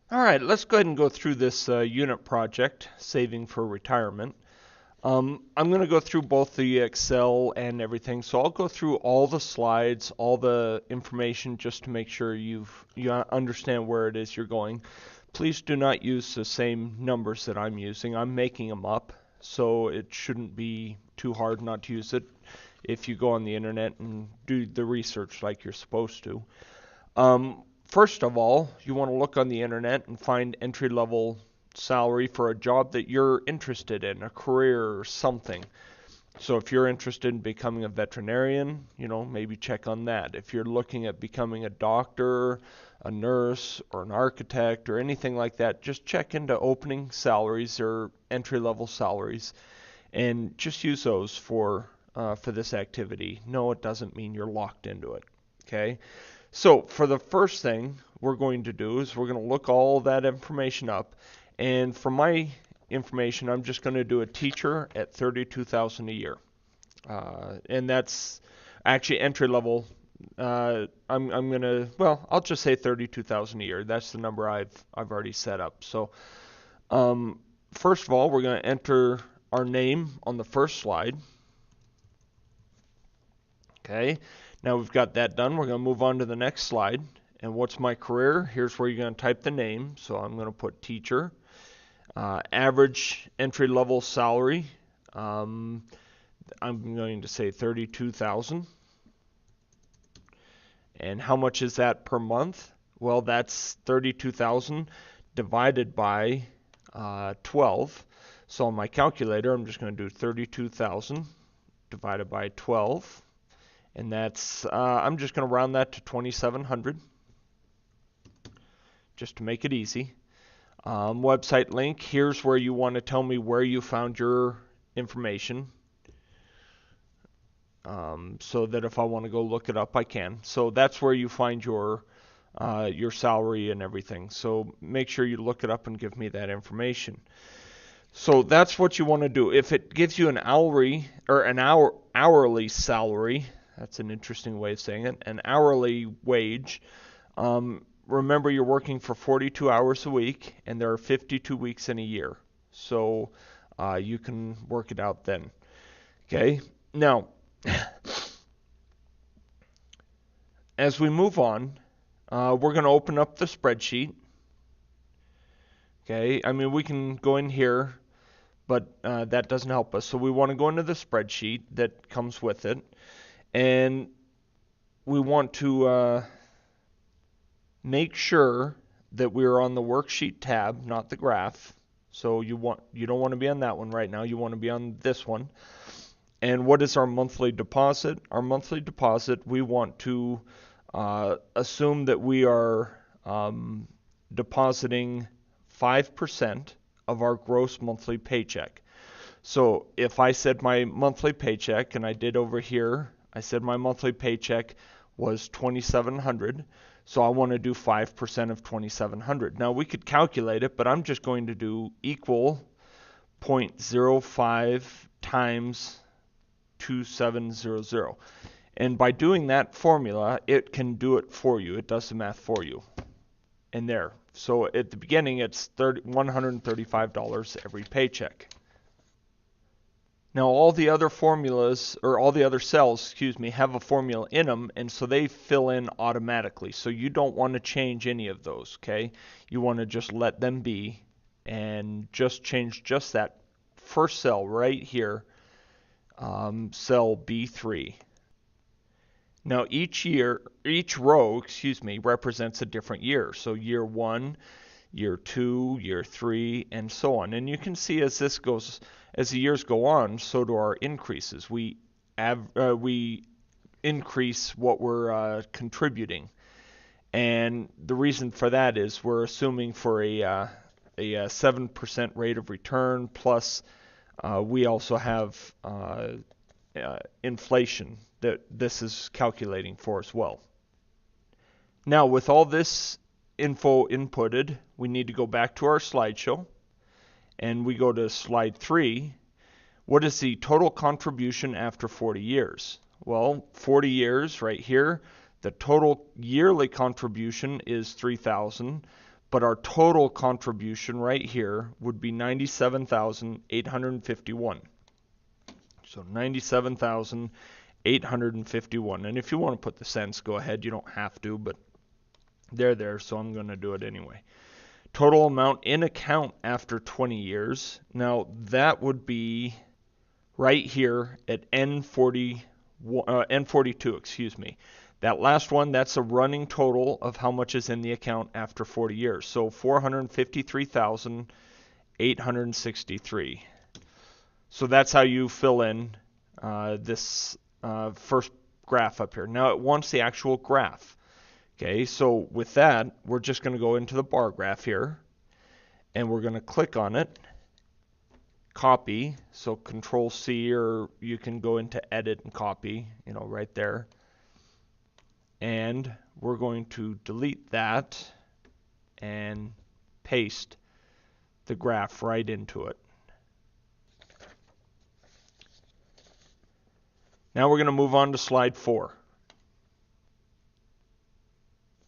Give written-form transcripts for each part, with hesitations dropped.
All right, let's go ahead and go through this unit project, saving for retirement. I'm going to go through both the Excel and everything, so I'll go through all the slides, all the information, just to make sure you understand where it is you're going. Please do not use the same numbers that I'm using. I'm making them up, so it shouldn't be too hard not to use it if you go on the internet and do the research like you're supposed to. First of all, you want to look on the internet and find entry level salary for a job that you're interested in, a career or something. So if you're interested in becoming a veterinarian, maybe check on that. If you're looking at becoming a doctor, a nurse, or an architect, or anything like that, just check into opening salaries or entry level salaries and just use those for this activity. No, it doesn't mean you're locked into it. Okay? So for the first thing we're going to do is we're going to look all that information up, and for my information I'm just going to do a teacher at 32,000 a year, and that's actually entry level. I'm gonna, I'll just say 32,000 a year. That's the number I've already set up. So first of all, we're going to enter our name on the first slide. Okay, now we've got that done. We're going to move on to the next slide. And what's my career? Here's where you're going to type the name. So I'm going to put teacher. Average entry level salary. I'm going to say 32,000. And how much is that per month? Well, that's 32,000 divided by 12. So on my calculator, I'm just going to do 32,000 divided by 12. And that's, I'm just going to round that to 2,700, just to make it easy. Website link, here's where you want to tell me where you found your information, so that if I want to go look it up, I can. So that's where you find your salary and everything. So make sure you look it up and give me that information. So that's what you want to do. If it gives you an hourly or hourly salary, that's an interesting way of saying it, an hourly wage. Remember, you're working for 42 hours a week, and there are 52 weeks in a year. So you can work it out then. Okay? Now, as we move on, we're going to open up the spreadsheet. Okay? I mean, we can go in here, but that doesn't help us. So we want to go into the spreadsheet that comes with it. And we want to make sure that we're on the worksheet tab, not the graph. So you don't want to be on that one right now. You want to be on this one. And what is our monthly deposit? Our monthly deposit, we want to assume that we are depositing 5% of our gross monthly paycheck. So if I said my monthly paycheck, and I did over here, I said my monthly paycheck was 2,700, so I want to do 5% of 2,700. Now we could calculate it, but I'm just going to do equal 0.05 times 2,700. And by doing that formula, it can do it for you. It does the math for you. And there. So at the beginning, it's $135 every paycheck. Now all the other formulas, or all the other cells, have a formula in them, and so they fill in automatically. So you don't want to change any of those, okay? You want to just let them be and just change just that first cell right here, cell B3. Now each row, represents a different year. So year 1, year 2, year 3, and so on. And you can see as the years go on, so do our increases. We increase what we're contributing, and the reason for that is we're assuming for a 7% rate of return, plus we also have inflation that this is calculating for as well. Now with all this info inputted, we need to go back to our slideshow, and we go to slide 3. What is the total contribution after 40 years? Well, 40 years right here, the total yearly contribution is 3,000, but our total contribution right here would be 97,851. So 97,851. And if you want to put the cents, go ahead. You don't have to, but they're there, so I'm going to do it anyway. Total amount in account after 20 years. Now, that would be right here at N42, excuse me. That last one, that's a running total of how much is in the account after 40 years. So 453,863. So that's how you fill in this first graph up here. Now it wants the actual graph. Okay, so with that, we're just going to go into the bar graph here, and we're going to click on it, copy, so Control C, or you can go into edit and copy, right there. And we're going to delete that and paste the graph right into it. Now we're going to move on to slide 4.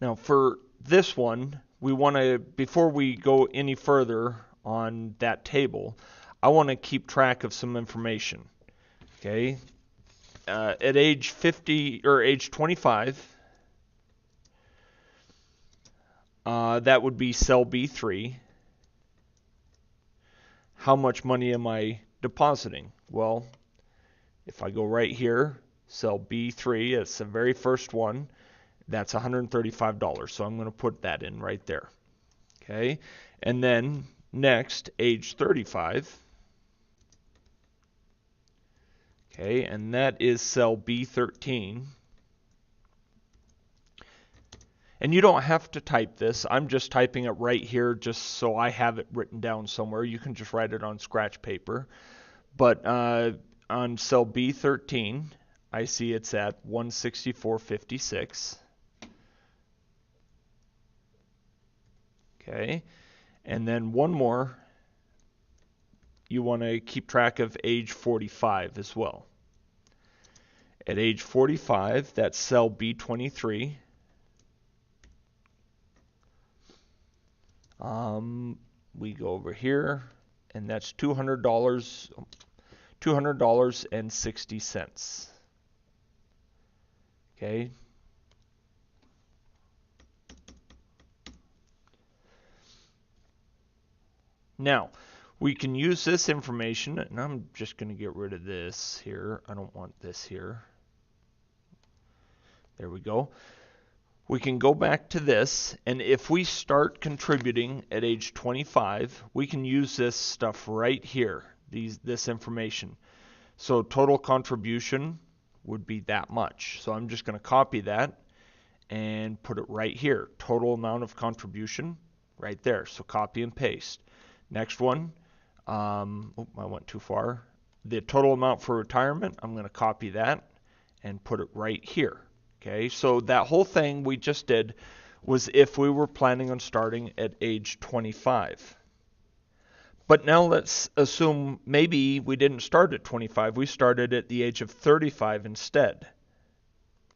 Now for this one, we want to, before we go any further on that table, I want to keep track of some information. Okay, at age 50 or age 25, that would be cell B3. How much money am I depositing? Well, if I go right here, cell B3, it's the very first one, that's $135. So I'm going to put that in right there. Okay, and then next, age 35. Okay, and that is cell B13. And you don't have to type this. I'm just typing it right here just so I have it written down somewhere. You can just write it on scratch paper. But on cell B13, I see it's at 164.56. Okay, and then one more. You want to keep track of age 45 as well. At age 45, that's cell B23. We go over here, and that's $200.60. Okay. Now, we can use this information, and I'm just going to get rid of this here. I don't want this here. There we go. We can go back to this, and if we start contributing at age 25, we can use this stuff right here, this information. So total contribution would be that much. So I'm just going to copy that and put it right here. Total amount of contribution right there. So copy and paste. Next one, I went too far. The total amount for retirement, I'm going to copy that and put it right here. Okay, so that whole thing we just did was if we were planning on starting at age 25. But now let's assume maybe we didn't start at 25, we started at the age of 35 instead.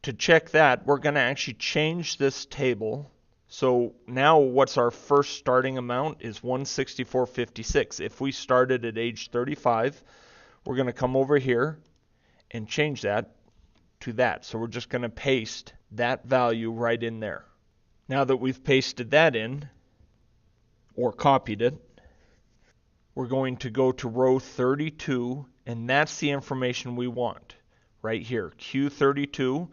To check that, we're going to actually change this table. So now what's our first starting amount is 164.56. If we started at age 35, we're going to come over here and change that to that. So we're just going to paste that value right in there. Now that we've pasted that in, or copied it, we're going to go to row 32, and that's the information we want right here, Q32.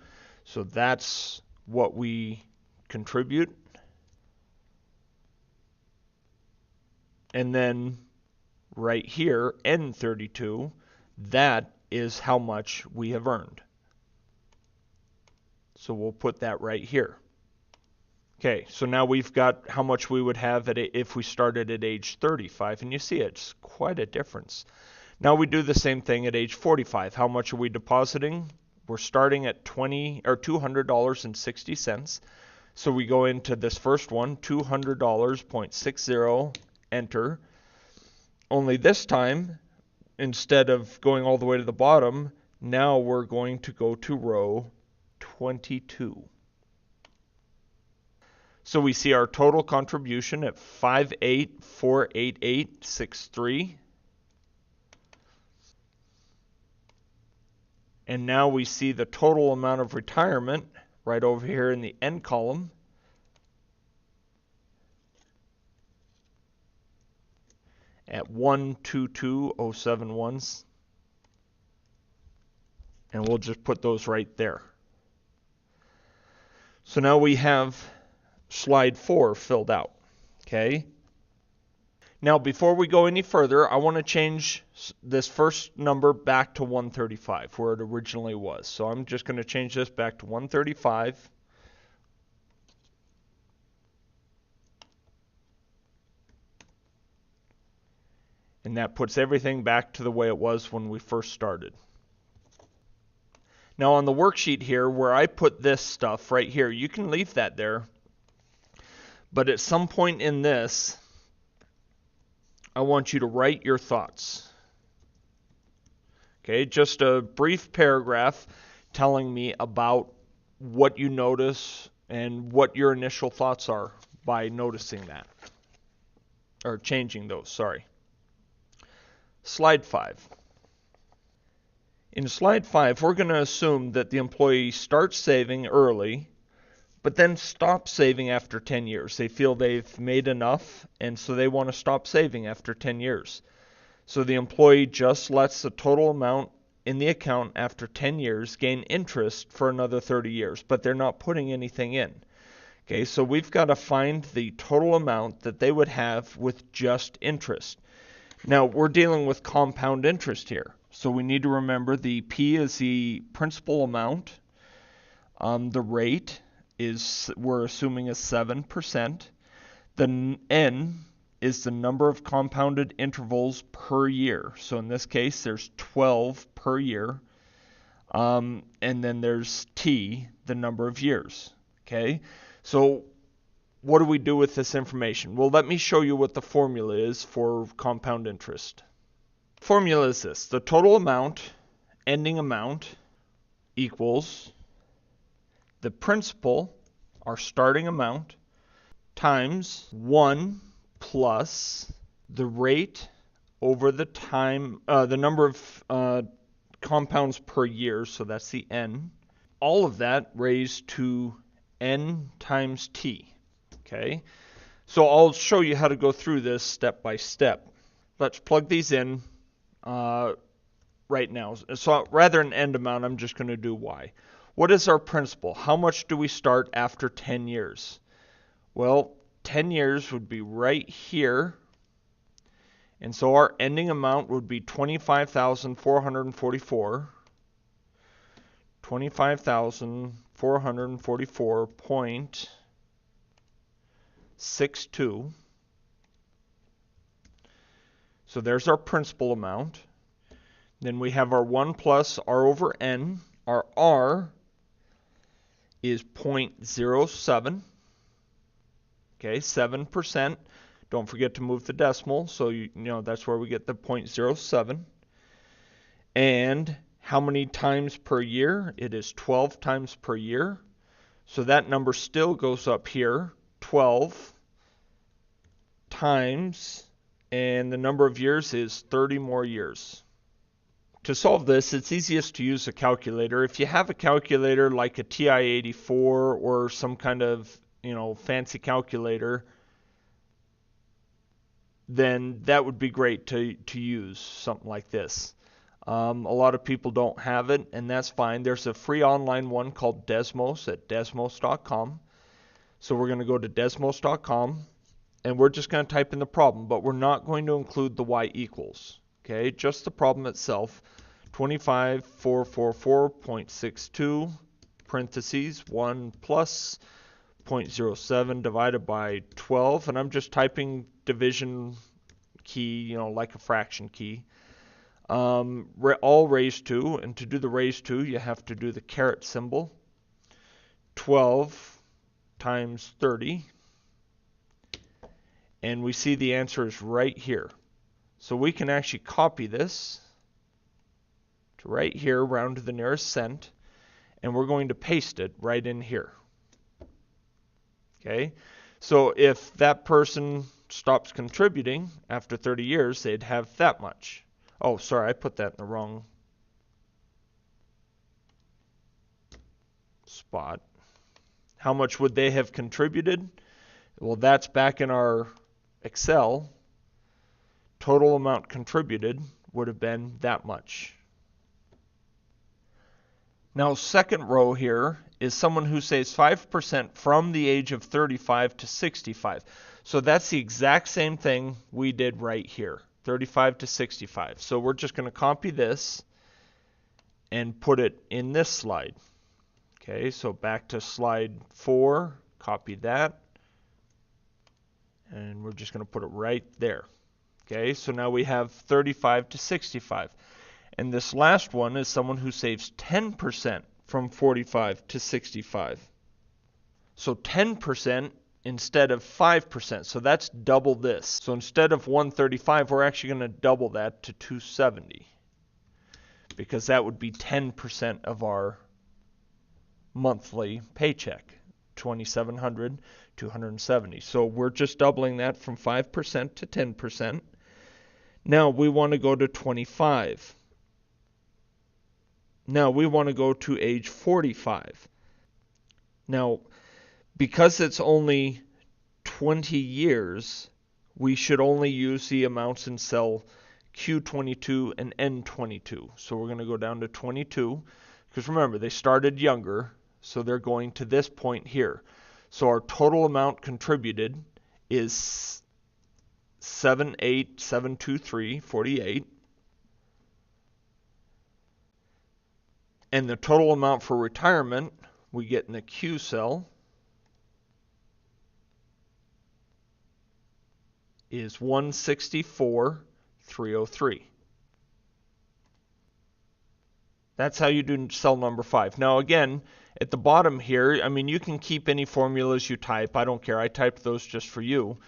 So that's what we contribute. And then right here, N32, that is how much we have earned. So we'll put that right here. Okay, so now we've got how much we would have if we started at age 35, and you see it's quite a difference. Now we do the same thing at age 45. How much are we depositing? We're starting at $200.60. So we go into this first one, $200.60, enter. Only this time, instead of going all the way to the bottom, now we're going to go to row 22. So we see our total contribution at 58,488.63. And now we see the total amount of retirement right over here in the end column at 122,071. And we'll just put those right there. So now we have slide 4 filled out. Okay. Now before we go any further, I want to change this first number back to 135 where it originally was. So I'm just going to change this back to 135. And that puts everything back to the way it was when we first started. Now on the worksheet here where I put this stuff right here, you can leave that there. But at some point in this, I want you to write your thoughts. Okay, just a brief paragraph telling me about what you notice and what your initial thoughts are by noticing that. Or changing those, sorry. Slide 5. In slide 5, we're going to assume that the employee starts saving early, but then stops saving after 10 years. They feel they've made enough, and so they want to stop saving after 10 years. So the employee just lets the total amount in the account after 10 years gain interest for another 30 years, but they're not putting anything in. Okay, so we've got to find the total amount that they would have with just interest. Now, we're dealing with compound interest here. So we need to remember the P is the principal amount. The rate is, we're assuming, is 7%. The N is the number of compounded intervals per year. So in this case, there's 12 per year. And then there's T, the number of years. Okay, so what do we do with this information? Well, let me show you what the formula is for compound interest. Formula is this: the total amount, ending amount, equals the principal, our starting amount, times 1 plus the rate over the time, the number of compounds per year, so that's the N. All of that raised to N times T. Okay, so I'll show you how to go through this step by step. Let's plug these in right now. So rather than end amount, I'm just going to do Y. What is our principal? How much do we start after 10 years? Well, 10 years would be right here. And so our ending amount would be 25,444. 25,444.62. So there's our principal amount. Then we have our 1 plus R over N. Our R is 0.07. Okay, 7%. Don't forget to move the decimal, so you know that's where we get the 0.07. And how many times per year? It is 12 times per year. So that number still goes up here, 12 times, and the number of years is 30 more years. To solve this, it's easiest to use a calculator. If you have a calculator like a TI-84 or some kind of, fancy calculator, then that would be great to use something like this. A lot of people don't have it, and that's fine. There's a free online one called Desmos at desmos.com. So we're going to go to desmos.com, and we're just going to type in the problem, but we're not going to include the y equals. Okay, just the problem itself. 25,444.62 parentheses 1 plus 0.07 divided by 12, and I'm just typing division key, like a fraction key. All raised to, and to do the raised to, you have to do the caret symbol. 12 times 30, and we see the answer is right here. So we can actually copy this to right here, round to the nearest cent, and we're going to paste it right in here. Okay, so if that person stops contributing after 30 years, they'd have that much. Oh, sorry, I put that in the wrong spot. How much would they have contributed? Well, that's back in our Excel. Total amount contributed would have been that much. Now, second row here is someone who saves 5% from the age of 35 to 65. So that's the exact same thing we did right here, 35 to 65. So we're just going to copy this and put it in this slide. Okay, so back to slide 4, copy that, and we're just going to put it right there. Okay, so now we have 35 to 65. And this last one is someone who saves 10% from 45 to 65. So 10% instead of 5%. So that's double this. So instead of 135, we're actually going to double that to 270. Because that would be 10% of our monthly paycheck. 2,700, 270. So we're just doubling that from 5% to 10%. Now we want to go to 25. Now we want to go to age 45. Now, because it's only 20 years, we should only use the amounts in cell Q22 and N22. So we're going to go down to 22, because remember, they started younger, so they're going to this point here. So our total amount contributed is 78723.48. And the total amount for retirement we get in the Q cell is 164,303. That's how you do cell number 5. Now again, at the bottom here, I mean, you can keep any formulas you type. I don't care. I typed those just for you.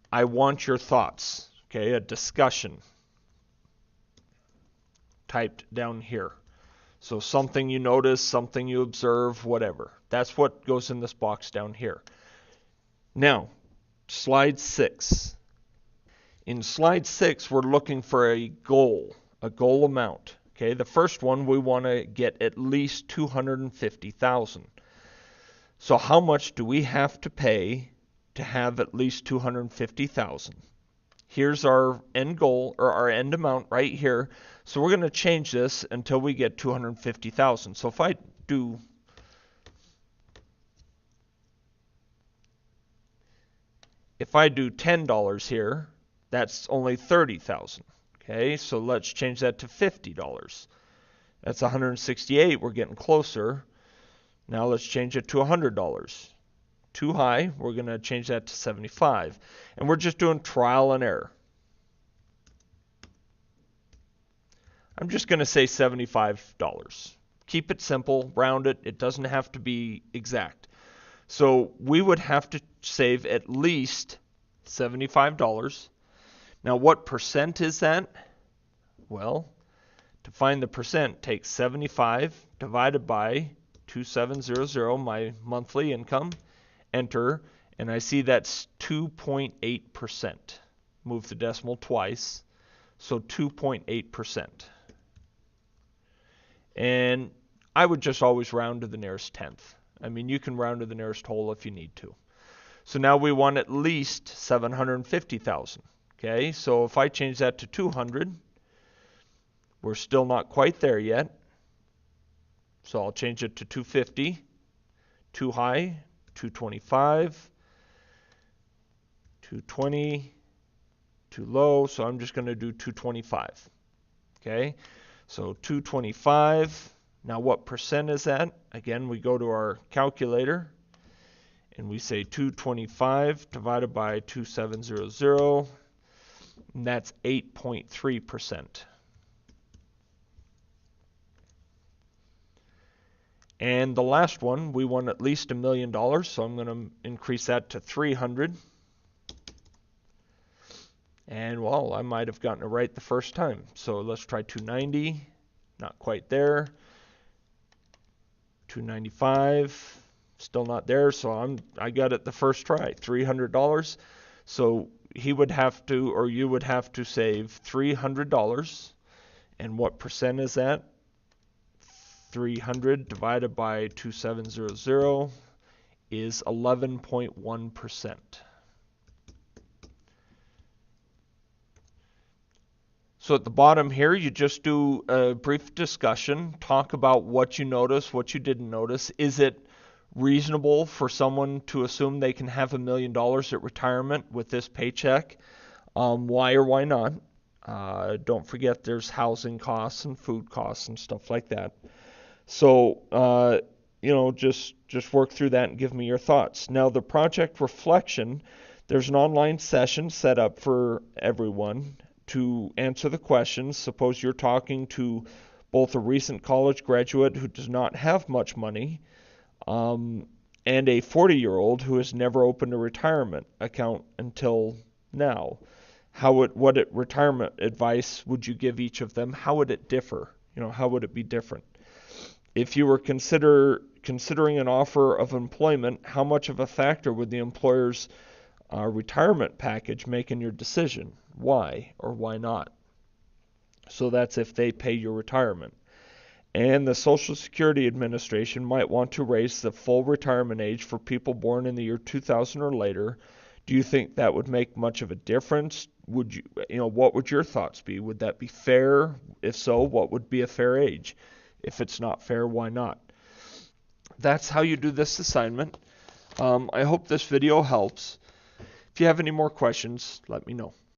I want your thoughts, okay? A discussion typed down here. So something you notice, something you observe, whatever. That's what goes in this box down here. Now, slide 6. In slide 6, we're looking for a goal amount. Okay, the first one, we want to get at least 250,000. So how much do we have to pay to have at least 250,000? Here's our end goal, or our end amount right here. So we're going to change this until we get 250,000. So if I do $10 here, that's only 30,000. Okay, so let's change that to $50. That's 168. We're getting closer. Now let's change it to $100. Too high. We're going to change that to 75. And we're just doing trial and error. I'm just going to say $75. Keep it simple, round it. It doesn't have to be exact. So we would have to save at least $75. Now what percent is that? Well, to find the percent, take 75 divided by 2700, my monthly income, enter, and I see that's 2.8%. Move the decimal twice, so 2.8%. And I would just always round to the nearest tenth. I mean, you can round to the nearest whole if you need to. So now we want at least 750,000. Okay, so if I change that to 200, we're still not quite there yet. So I'll change it to 250. Too high, 225. 220. Too low, so I'm just going to do 225. Okay, so 225. Now what percent is that? Again, we go to our calculator and we say 225 divided by 2700, and that's 8.3%. And the last one, we want at least $1 million, so I'm going to increase that to 300. And well, I might have gotten it right the first time. So let's try 290, not quite there. 295, Still not there, so I got it the first try, $300. So he would have to, or you would have to save $300. And what percent is that? 300 divided by 2700 is 11.1%. So at the bottom here, you just do a brief discussion, talk about what you noticed, what you didn't notice. Is it reasonable for someone to assume they can have $1 million at retirement with this paycheck? Why or why not? Don't forget there's housing costs and food costs and stuff like that. So, just work through that and give me your thoughts. Now, the project reflection, there's an online session set up for everyone to answer the questions. Suppose you're talking to both a recent college graduate who does not have much money and a 40-year-old who has never opened a retirement account until now. What retirement advice would you give each of them? How would it differ? How would it be different? If you were considering an offer of employment, how much of a factor would the employer's retirement package make in your decision? Why or why not? So that's if they pay your retirement. And the Social Security Administration might want to raise the full retirement age for people born in the year 2000 or later. Do you think that would make much of a difference? What would your thoughts be? Would that be fair? If so, what would be a fair age? If it's not fair, why not? That's how you do this assignment. I hope this video helps. If you have any more questions, let me know.